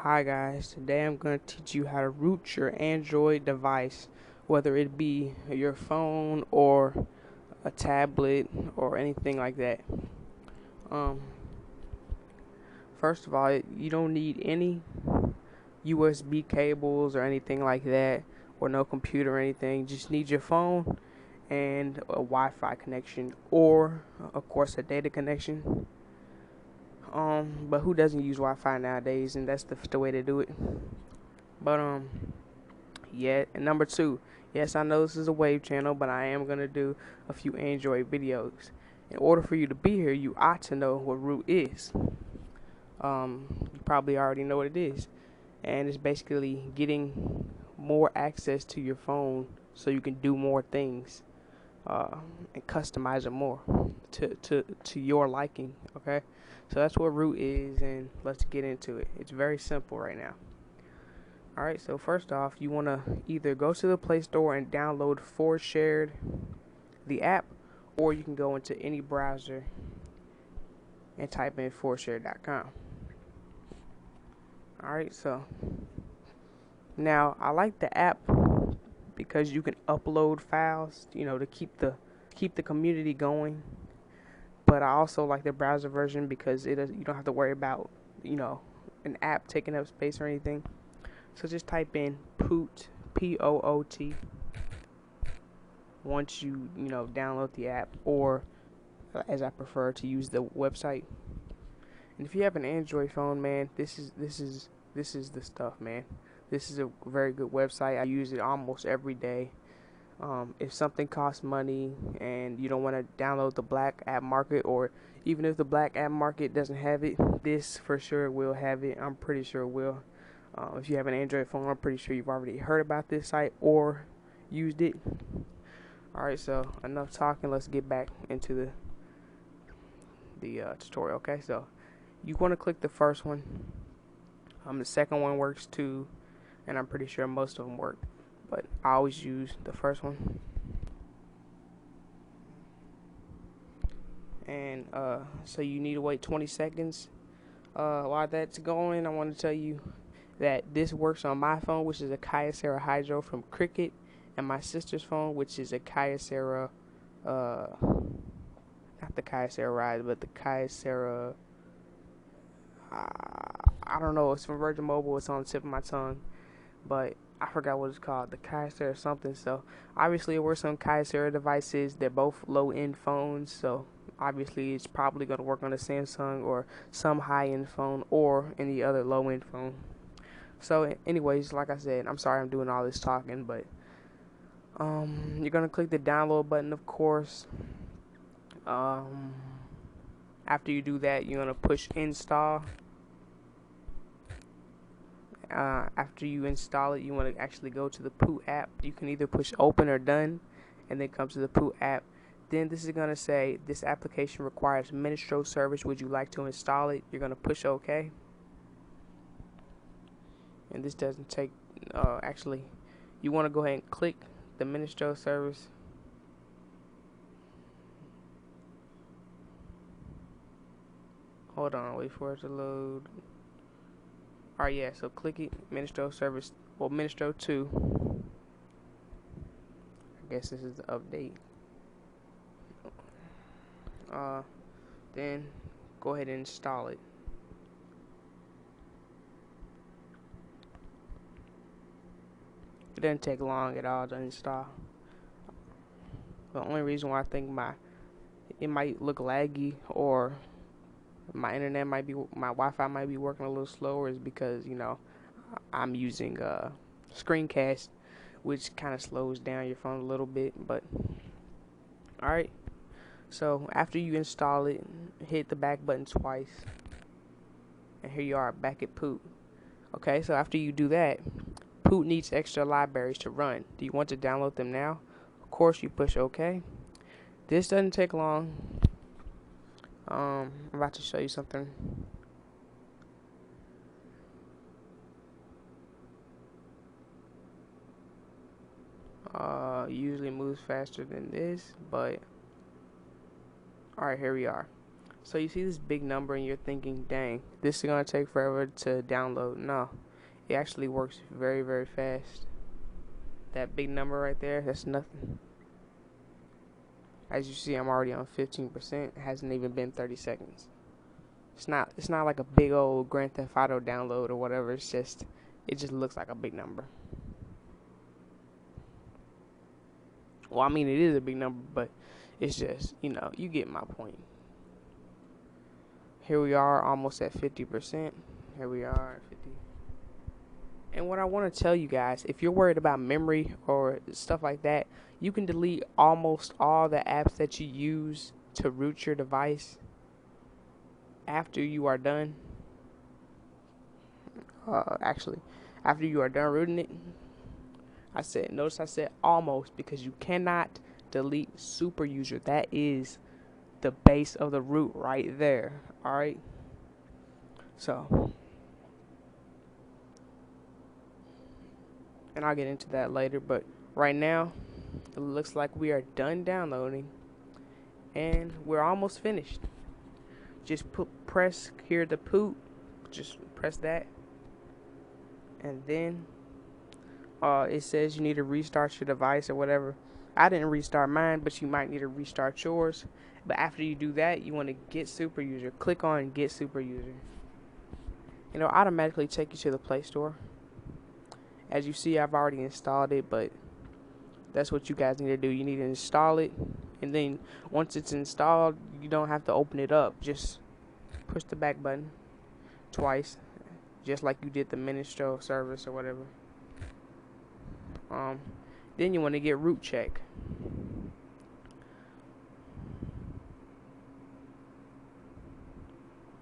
Hi guys, today I'm going to teach you how to root your Android device, whether it be your phone or a tablet or anything like that. Um, First of all, you don't need any USB cables or anything like that, or no computer or anything. Just need your phone and a Wi-Fi connection, or of course a data connection. But who doesn't use Wi-Fi nowadays? And that's the way to do it. But Yeah, and number two, yes, I know this is a wave channel, but I am gonna do a few Android videos. In order for you to be here, you ought to know what root is. You probably already know what it is, and it's basically getting more access to your phone so you can do more things, and customize it more to your liking. Okay, so that's what root is, and let's get into it. It's very simple right now. Alright, so first off, you want to either go to the Play Store and download ForShared, the app, or you can go into any browser and type in forshare.com. Alright, so now I like the app because you can upload files, to keep the community going. But I also like the browser version because you don't have to worry about, an app taking up space or anything. So just type in Poot, Poot, once you download the app, or as I prefer to use the website. And if you have an Android phone, man, this is the stuff, man. This is a very good website. I use it almost every day. If something costs money and you don't want to download the black app market, or even if the black app market doesn't have it, this for sure will have it. I'm pretty sure it will. If you have an Android phone, I'm pretty sure you've already heard about this site or used it. Alright, so enough talking. Let's get back into the tutorial. Okay, so you want to click the first one. The second one works too, and I'm pretty sure most of them work, but I always use the first one. And so you need to wait 20 seconds. While that's going, I want to tell you that this works on my phone, which is a Kyocera Hydro from Cricket, and my sister's phone, which is a Kyocera, not the Kyocera Rise, but the Kyocera, I don't know, it's from Virgin Mobile. It's on the tip of my tongue, but I forgot what it's called, the Kyocera something. So obviously it works on Kyocera devices. They're both low-end phones, so obviously it's probably going to work on a Samsung or some high-end phone or any other low-end phone. So anyways, like I said, I'm sorry I'm doing all this talking, but you're going to click the download button, of course. After you do that, you're going to push install. After you install it, you want to actually go to the Poot app. You can either push open or done, and then come to the Poot app. Then this is going to say, this application requires Ministro service. Would you like to install it? You're going to push OK. And this doesn't take, actually, you want to go ahead and click the Ministro service. Hold on, wait for it to load. Alright, yeah, so click it, Ministro service, well, Ministro 2. I guess this is the update. Then go ahead and install it. It doesn't take long at all to install. The only reason why I think it might look laggy, or my Wi-Fi might be working a little slower, is because I'm using screencast, which kind of slows down your phone a little bit. But alright, so after you install it, hit the back button twice, and here you are back at Poot. Okay, so after you do that, Poot needs extra libraries to run. Do you want to download them now? Of course, you push OK. This doesn't take long. I'm about to show you something. Usually moves faster than this, but alright, here we are. So you see this big number and you're thinking, dang, this is gonna take forever to download. No, it actually works very, very fast. That big number right there, that's nothing. As you see, I'm already on 15%. It hasn't even been 30 seconds. It's not like a big old Grand Theft Auto download or whatever. It just looks like a big number. Well, I mean, it is a big number, but it's just, you get my point. Here we are, almost at 50%. Here we are at 50. And what I want to tell you guys, if you're worried about memory or stuff like that, you can delete almost all the apps that you use to root your device after you are done. Actually, after you are done rooting it, notice I said almost, because you cannot delete super user. That is the base of the root right there. Alright? So, and I'll get into that later, but right now, it looks like we are done downloading, and we're almost finished. Just press here to boot, just press that, and then it says you need to restart your device or whatever. I didn't restart mine, but you might need to restart yours. But after you do that, you want to get super user. Click on get super user. It'll automatically take you to the Play Store. As you see, I've already installed it, but that's what you guys need to do. You need to install it, and then once it's installed, you don't have to open it up. Just push the back button twice, just like you did the Ministro service or whatever. Then you want to get root check.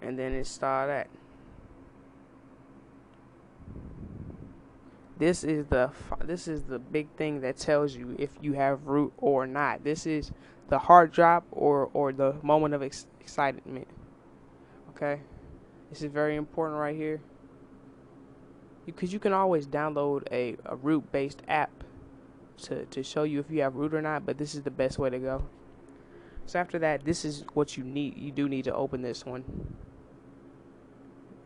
And then install that. This is the big thing that tells you if you have root or not. This is the hard drop or the moment of excitement. Okay, this is very important right here, because you can always download a root based app to show you if you have root or not, but this is the best way to go. So after that, this is what you need. You do need to open this one,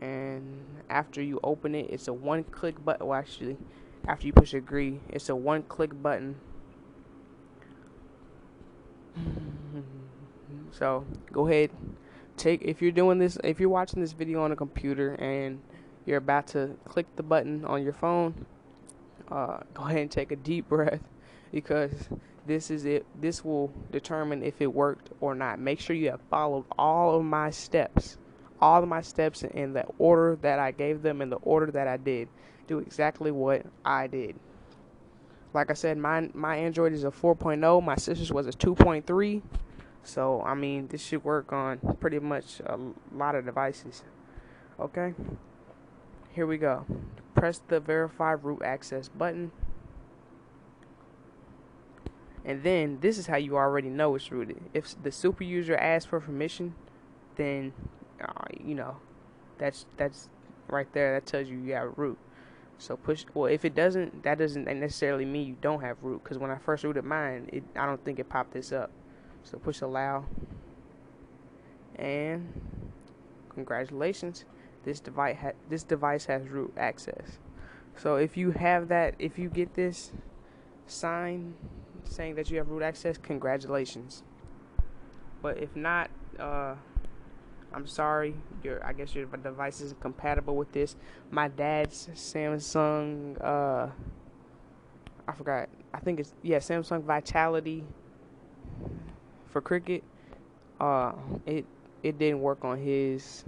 and after you open it, it's a one-click button. Well, actually, after you push agree, it's a one-click button. So go ahead, if you're watching this video on a computer and you're about to click the button on your phone, go ahead and take a deep breath, because this is it. This will determine if it worked or not. Make sure you have followed all of my steps in the order that I gave them, in the order that I did. Do exactly what I did. Like I said, my Android is a 4.0. My sister's was a 2.3. So, I mean, this should work on pretty much a lot of devices. Okay? Here we go. Press the verify root access button. And then, this is how you already know it's rooted. If the super user asks for permission, then, that's right there. That tells you have root. So if it doesn't, that doesn't necessarily mean you don't have root. Because when I first rooted mine, I don't think it popped this up. So push allow, and congratulations, this device has root access. So if you get this sign saying that you have root access, congratulations. But if not, I'm sorry. I guess your device isn't compatible with this. My dad's Samsung, I forgot. I think it's Samsung Vitality for Cricket. It didn't work on his,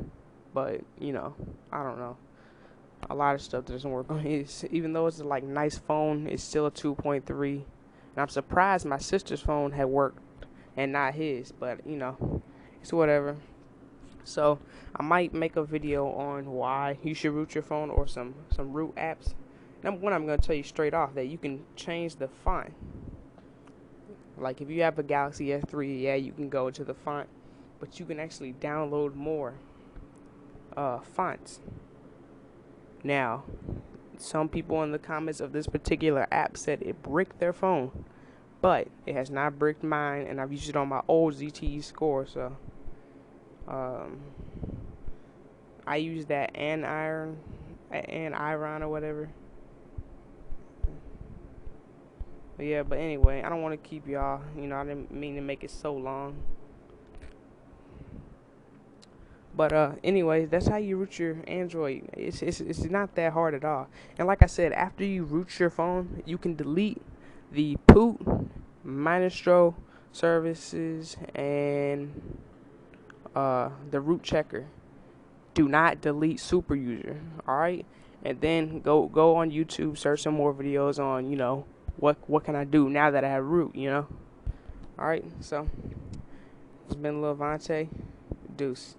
but I don't know. A lot of stuff doesn't work on his. Even though it's a nice phone, it's still a 2.3. And I'm surprised my sister's phone had worked and not his, but it's whatever. So I might make a video on why you should root your phone, or some root apps. Number one, I'm going to tell you straight off that you can change the font. Like if you have a Galaxy S3, yeah, you can go to the font, but you can actually download more fonts. Now, some people in the comments of this particular app said it bricked their phone, but it has not bricked mine, and I've used it on my old ZTE Score, so Um, I use that Iron or whatever. But yeah, but anyway, I don't want to keep y'all. I didn't mean to make it so long. But anyways, that's how you root your Android. It's not that hard at all. And like I said, after you root your phone, you can delete the Poot, Ministro services, and the root checker. Do not delete Super User. All right, and then go on YouTube, search some more videos on what can I do now that I have root. All right, so it's been Lil Vontae. Deuce.